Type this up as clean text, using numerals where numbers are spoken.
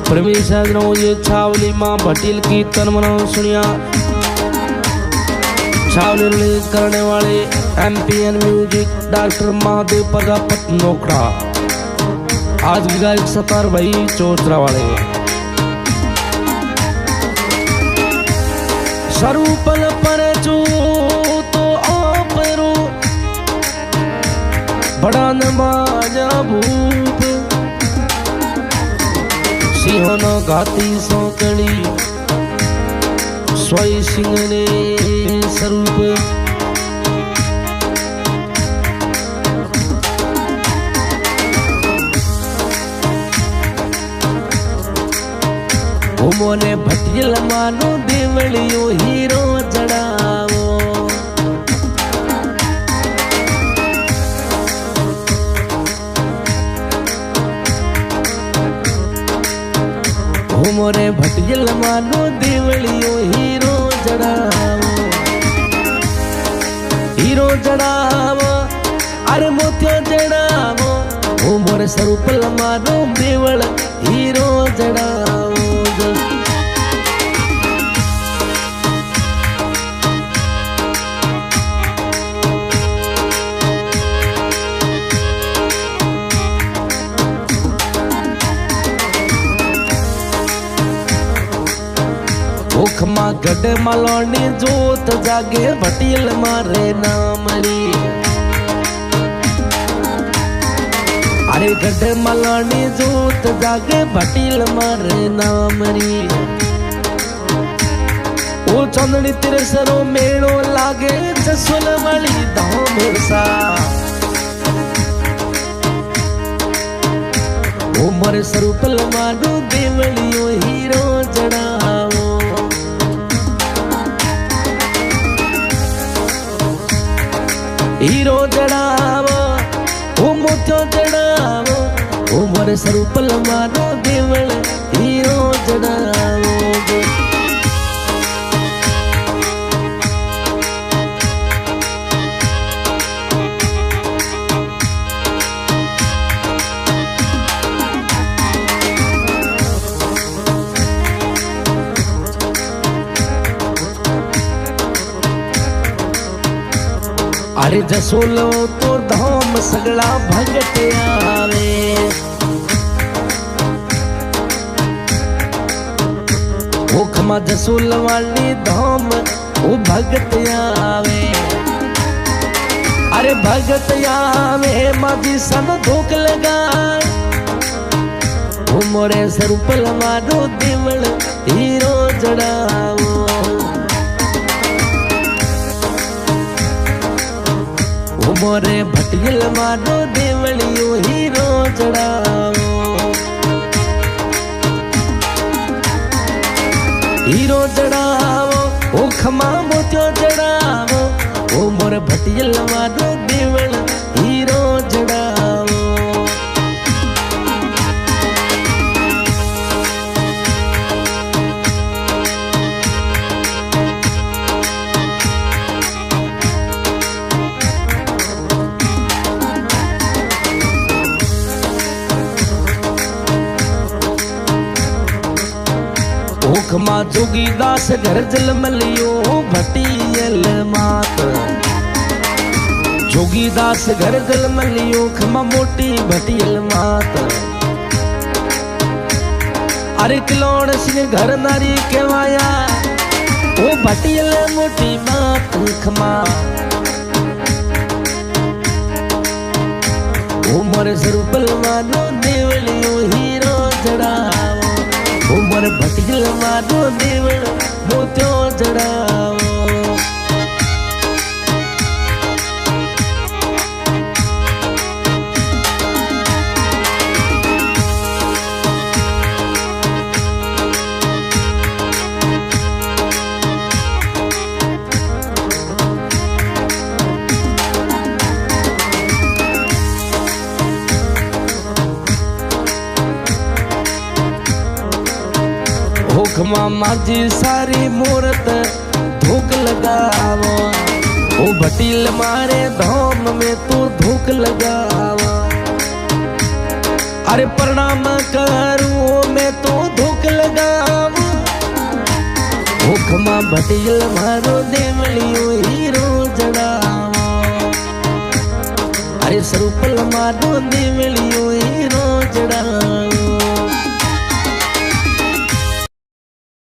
प्रवेश ये छावली माँ भटील की तनमना सुनिया। छावली रिलीज करने वाले MPN music doctor Mahadev Prajapat Nokhra. आज की गायक सतार भाई चौचरा वाले। स्वरूपल पर चू तो आपरो बड़ा नमाजा भूप सिंहन घाती सौकड़ी स्वय सिंह ने स्वरूप। मोने भटियल मानो देवलियो हीरो जड़ावो। मोने भटियल मानो देवलियो हीरो जड़ावो। हीरो जड़ावो अरे मोतियो जड़ावो। मोरे स्वरूपल मानो देवल हीरो जड़ावो। ओखमा गढ़ मलोनी जोत जागे भटील मारे नामरी। अरे गढ़ मलोनी जोत जागे भटील मारे नामरी। ओ चंदनी तेरे सरो मेड़ो लागे जसुल वाली धाम सा। ओ मोरे स्वरूपल मानो देवलियो हीरो जड़ावो। हीरो जड़ावो ओ मोतियो जड़ावो। ओ मोरे स्वरूपल मानो देवल हीरो जड़ावो। अरे जसोलो तो धाम सगला भगत आवे। ओखमा जसोल वाली धाम वो भगत आवे। अरे भगत आवे माजी सन धोख लगा। वो मोरे स्वरूपल मानो देवल हीरो जड़ावो। मोरे भटियल मानो देवलियो हीरो जड़ावो। हीरो जड़ावो ओ खमा मोतियो जड़ावो। ओ मोरे भटियल मानो देवल हीरो जड़ावो। ओखमा जोगी दास घर जल मलियो भटियल मात। जोगी दास घर जल मलियो खमा मोटी भटियल मात। अरे किलोड़ सिंह घर नारी केवाया ओ भटियल मोटी मात खमा। ओ मोरे स्वरूपल मानो देवलियो हीरो जड़ावो। ओ मोरे भटियल मानो देवल मोतियो जड़ावो। ओखमा माजी सारी मूरत धूक लगावो। ओ भटील मारे धाम में तू धूक लगावा। अरे प्रणाम करूं मैं तो धोख लगाऊं हुक्मा भटेल मारो देवलियो हीरो जड़ावा अरे सरूपल मारो देवलियो